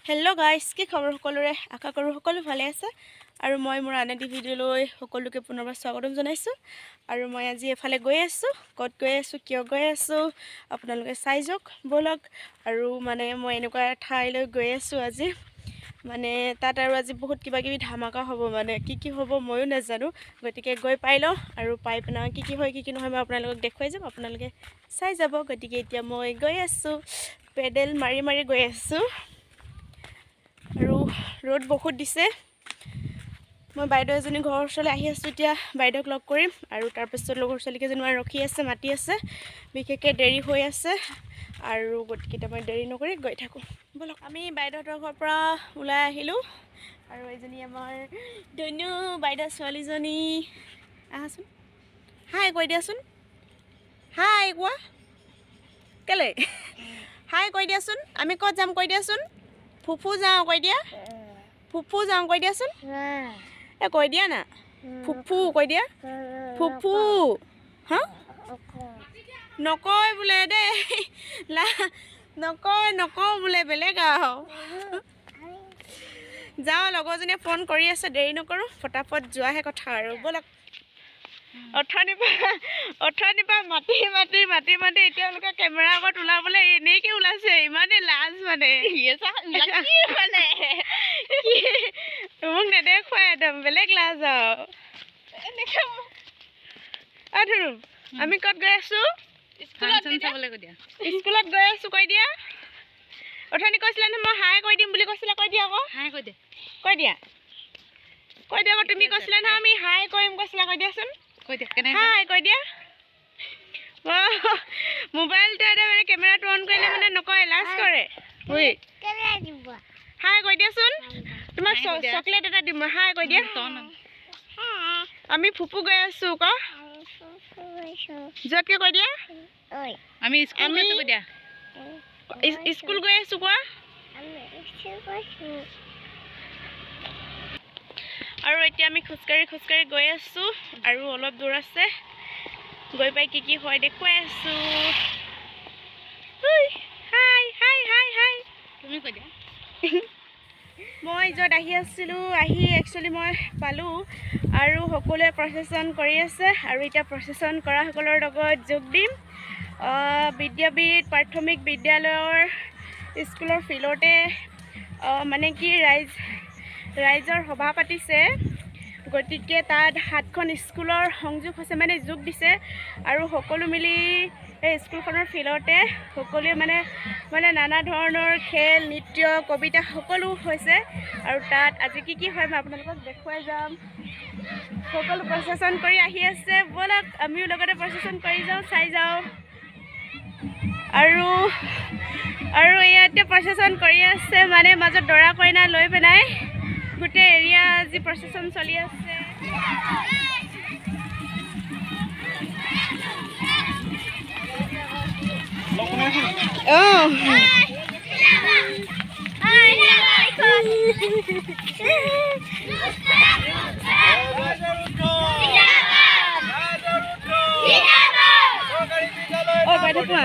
Hello' guys, কি খবৰ সকলোৰে? আশা কৰোঁ সকলো ভালে আছে আৰু মই মোৰ আন এটি ভিডিঅ'লৈ সকলোকে পুনৰবাৰ স্বাগতম জনাইছোঁ। আৰু মই আজি এফালে গৈ আছোঁ। ক'ত গৈ আছোঁ, কিয় গৈ আছোঁ আপোনালোকে চাই যাওক ব'লক। আৰু মই এনেকুৱা ঠাইলৈ গৈ আছোঁ আজি, তাত আৰু আজি বহুত কিবাকিবি ধামাকা হ'ব। কি হ'ব ময়ো নাজানো, গতিকে গৈ পাই লওঁ আৰু পাই পিনে কি হয় কি নহয় মই আপোনালোকক দেখুৱাই যাম, আপোনালোকে চাই যাব। গতিকে এতিয়া মই গৈ আছোঁ, পেডেল মাৰি মাৰি গৈ আছোঁ আৰু ৰ'দ বহুত দিছে। মই বাইদেউ এজনী ঘৰৰ ওচৰলৈ আহি আছোঁ, এতিয়া বাইদেউক লগ কৰিম আৰু তাৰপিছত লগৰ ছোৱালীকেইজনীমান ৰখি আছে, মাতি আছে, বিশেষকৈ দেৰি হৈ আছে আৰু গতিকে মই দেৰি নকৰি গৈ থাকোঁ ব'লক। আমি বাইদেউহঁতৰ ঘৰৰ পৰা ওলাই আহিলোঁ আৰু এইজনী আমাৰ ধনু বাইদেউ ছোৱালীজনী। আহাচোন, হাই কৈ দিয়াচোন, হাই কোৱা, কেলৈ হাই কৈ দিয়াচোন। আমি ক'ত যাম কৈ দিয়াচোন। ফুফু যাওঁ কৈ দিয়া, ফুফু যাওঁ কৈ দিয়াচোন। কৈ দিয়া না, ফুফু কৈ দিয়া, ফুফু। হা নকয় বোলে দেই, নকওঁ বোলে, বেলেগ আৰু যাওঁ। লগৰজনীয়ে ফোন কৰি আছে, দেৰি নকৰোঁ, ফটাফট যোৱাহে কথা আৰু ব'লক। অথনিৰ পৰা মাতি এতিয়ালৈকে কেমেৰা আগত ওলাবলৈ এনেকৈ ওলাইছে, ইমানেই লাজ মোক নেদেখুৱাই, একদম বেলেগ লাজ আৰু ধুনু। আমি ক'ত গৈ আছোঁ? স্কুলত গৈ আছোঁ কৈ দিয়া। অথনি কৈছিলা নহয় মই হাই কৈ দিম বুলি কৈছিলা, কৈ দিয়া আকৌ। হাই কৈ দিয়া, কৈ দিয়া আকৌ। তুমি কৈছিলা নহয় আমি হাই কৰিম কৈছিলা, কৈ দিয়াচোন। হাই কৈ দিয়া। মোবাইলটো কেমেৰাটো অন কৰিলে নকয়, লাজ কৰে। হাই কৈ দিয়াচোন, তোমাক চকলেট এটা দিম। হাই কৈ দিয়া। আমি ফুপু গৈ আছোঁ ক, য'তকে কৈ দিয়া। আমি স্কুল গৈ আছোঁ কোৱা। আৰু এতিয়া আমি খোজকাঢ়ি গৈ আছোঁ আৰু অলপ দূৰ আছে, গৈ পাই কি হয় দেখুৱাই আছোঁ। তুমি কৈ দিয়া। মই য'ত আহি আছিলোঁ, একচুৱেলি মই পালোঁ আৰু সকলোৱে প্ৰচেছন কৰি আছে আৰু এতিয়া প্ৰচেছন কৰাসকলৰ লগত যোগ দিম। বিদ্যাপীঠ প্ৰাথমিক বিদ্যালয়ৰ স্কুলৰ ফিল্ডতে ৰাইজৰ সভা পাতিছে, গতিকে তাত 7খন স্কুলৰ সংযোগ হৈছে, যোগ দিছে আৰু সকলো মিলি এই স্কুলখনৰ ফিল্ডতে সকলোৱে নানা ধৰণৰ খেল, নৃত্য, কবিতা সকলো হৈছে আৰু তাত আজি কি হয় মই আপোনালোকক দেখুৱাই যাম। সকলো প্ৰচেছন কৰি আহি আছে, ব'লক আমিও লগতে প্ৰচেছন কৰি যাওঁ, চাই যাওঁ। আৰু ইয়াতে প্ৰচেছন কৰি আছে, মাজত দৰা কইনা লৈ পেলাই গোটেই এৰিয়া আজি প্ৰচেছন চলি আছে। বাইদেউ কোৱা।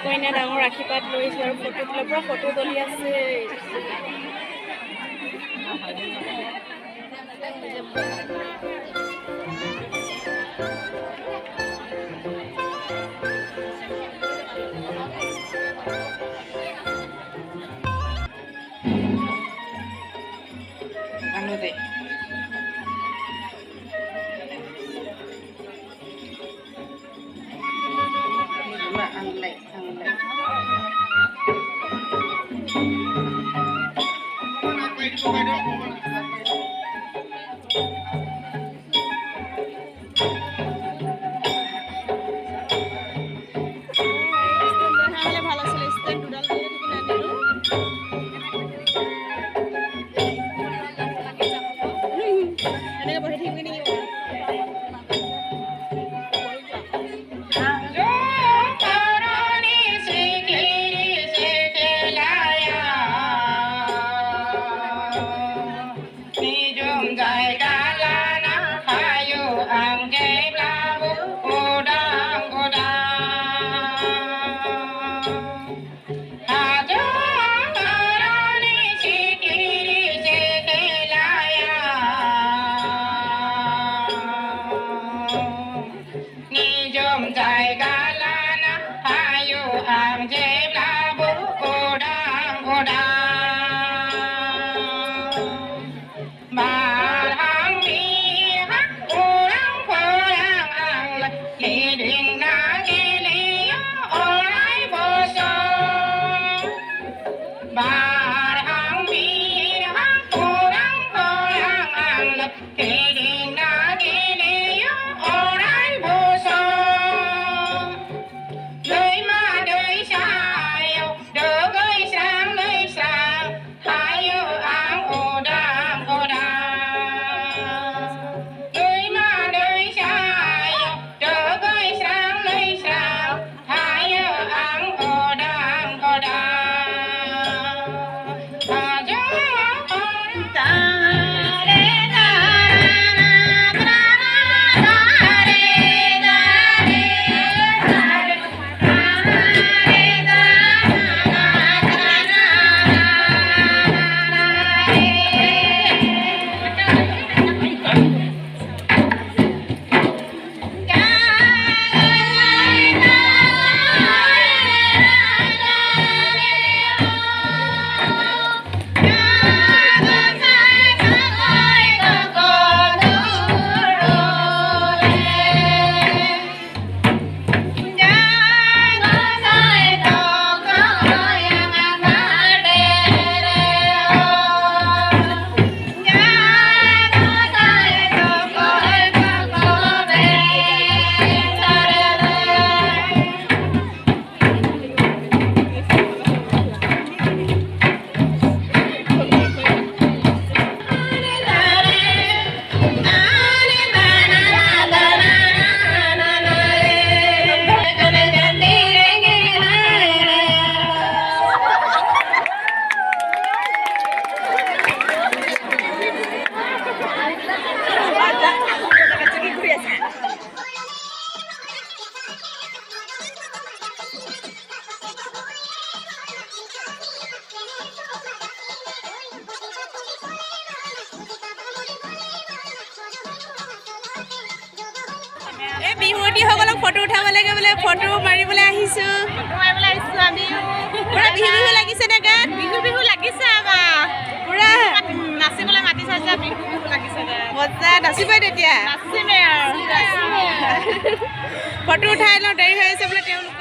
কইনা ডাঙৰ আশীৰ্বাদ লৈছে আৰু ফটো তোলাৰ পৰা ফটো তুলি আছে। বিহুৱতীসকলক ফটো উঠাব লাগে বোলে ফটো মাৰিবলৈ আহিছোঁ পুৰা বিহু বিহু লাগিছে নে গাত বিহু লাগিছে আমাৰ পুৰা নাচিবলৈ মাতি চাইছে বিহু লাগিছে মজা নাচিবই তেতিয়া নাচিমে আৰু ফটো উঠাই লওঁ দেৰি হৈ আছে বোলে তেওঁলোকৰ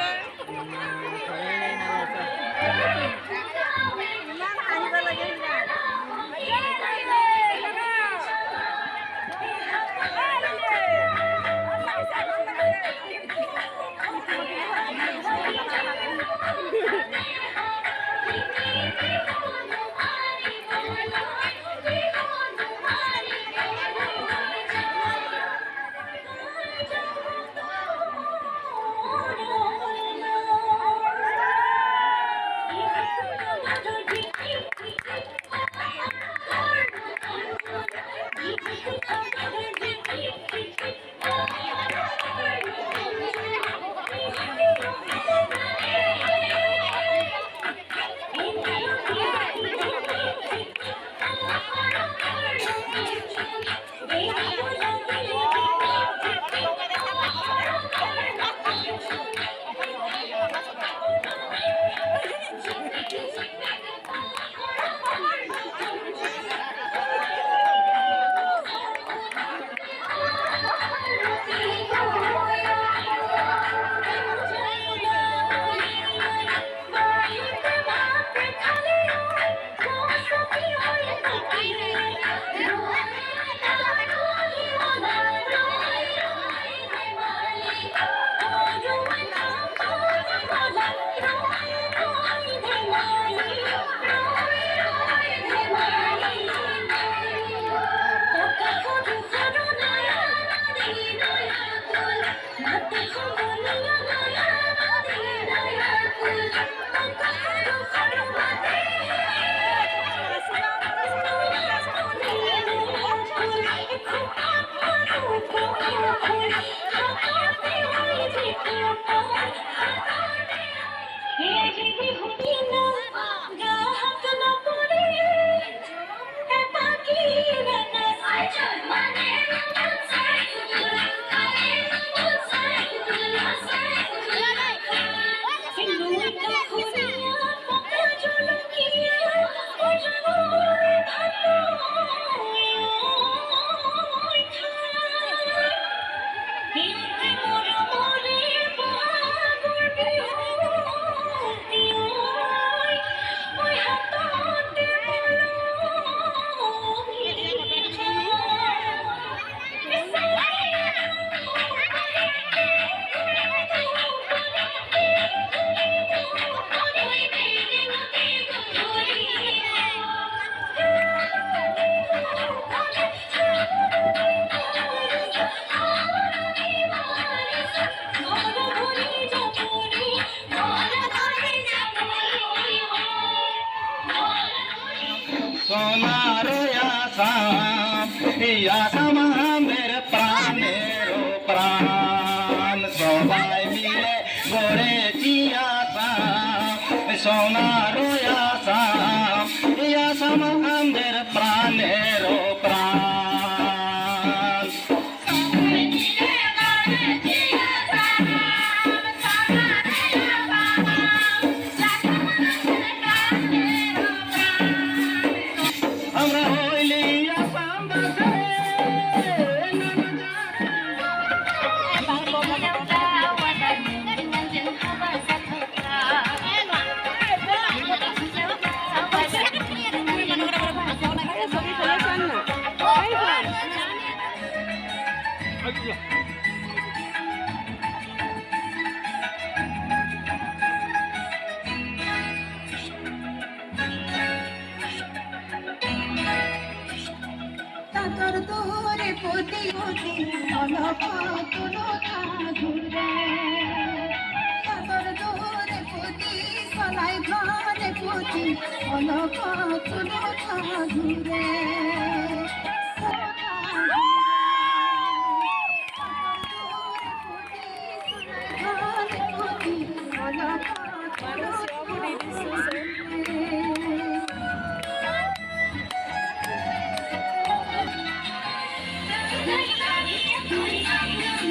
आसाम मेरे प्राणेरो प्राण सबाई मिले गोरे जिया सोनारो आसाम मेरे प्राणेरो प्राण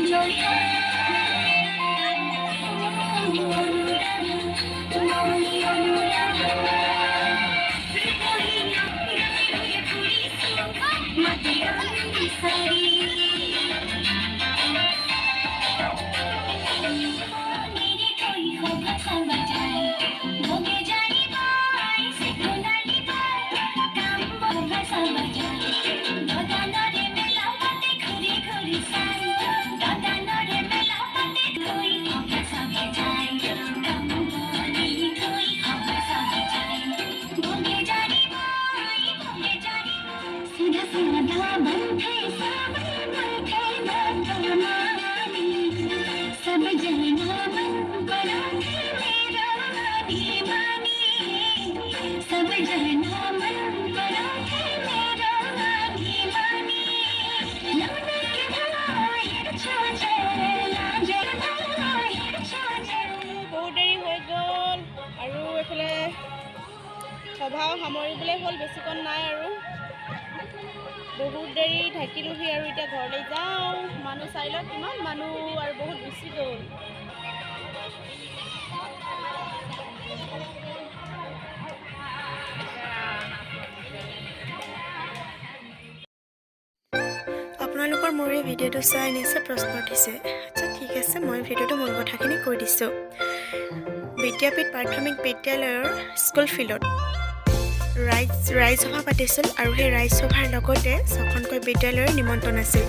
Yo সভাও সামৰিবলৈ হ'ল, বেছিকণ নাই আৰু বহুত দেৰি থাকিলোহি আৰু এতিয়া ঘৰলৈ যাওঁ। মানুহ চাই লওক কিমান মানুহ আৰু বহুত গুচি গ'ল। আপোনালোকৰ মোৰ এই ভিডিঅ'টো চাই নিশ্চয় প্ৰশ্ন উঠিছে। আচ্ছা ঠিক আছে, মই ভিডিঅ'টো মূল কথাখিনি কৈ দিছোঁ। বিদ্যাপীঠ প্ৰাথমিক বিদ্যালয়ৰ স্কুল ফিল্ডত ৰাইজসভা পাতিছিল আৰু সেই ৰাইজসভাৰ লগতে 6খনকৈ বিদ্যালয়ৰ নিমন্ত্ৰণ আছিল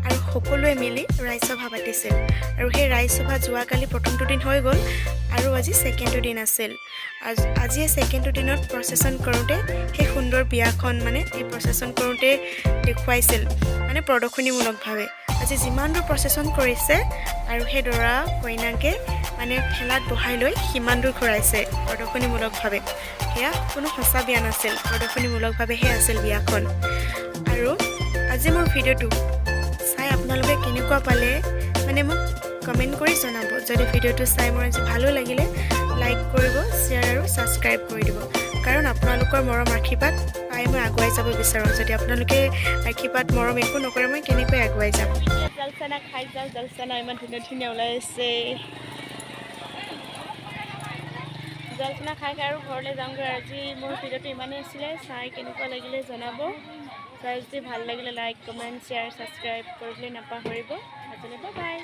আৰু সকলোৱে মিলি ৰাইজসভা পাতিছিল। আৰু সেই ৰাইজসভা যোৱাকালি প্ৰথমটো দিন হৈ গ'ল আৰু আজি ছেকেণ্ডটো দিন আছিল। আজি ছেকেণ্ডটো দিনত প্ৰচেছন কৰোঁতে সেই সুন্দৰ বিয়াখন মানে এই প্ৰচেছন কৰোঁতে দেখুৱাইছিল, মানে প্ৰদৰ্শনীমূলকভাৱে। আজি যিমান দূৰ প্ৰচেছন কৰিছে আৰু সেই দৰা কইনাকে মানে ঠেলাত বহাই লৈ সিমান দূৰ ঘূৰাইছে প্ৰদৰ্শনীমূলকভাৱে। সেয়া কোনো সঁচা বিয়া নাছিল, প্ৰদৰ্শনীমূলকভাৱেহে আছিল বিয়াখন। আৰু আজি মোৰ ভিডিঅ'টো চাই আপোনালোকে কেনেকুৱা পালে মানে মোক কমেণ্ট কৰি জনাব। যদি ভিডিঅ'টো চাই মোৰ আজি ভালো লাগিলে লাইক কৰিব, শ্বেয়াৰ আৰু ছাবস্ক্ৰাইব কৰি দিব। কাৰণ আপোনালোকৰ মৰম আশীৰ্বাদ পাই মই আগুৱাই যাব বিচাৰোঁ। যদি আপোনালোকে আশীৰ্বাদ মৰম একো নকৰে মই কেনেকৈ আগুৱাই যাম। জলচানা খাই যাওঁ, জলচানা ইমান ধুনীয়া ধুনীয়া ওলাই আছে। জলচানা খাই আৰু ঘৰলৈ যাওঁগৈ। আজি মোৰ ভিডিঅ'টো ইমানেই আছিলে, চাই কেনেকুৱা লাগিলে জনাব। চাই যদি ভাল লাগিলে লাইক কমেণ্ট শ্বেয়াৰ ছাবস্ক্ৰাইব কৰিবলৈ নাপাহৰিব। আজিলৈ বাই বাই।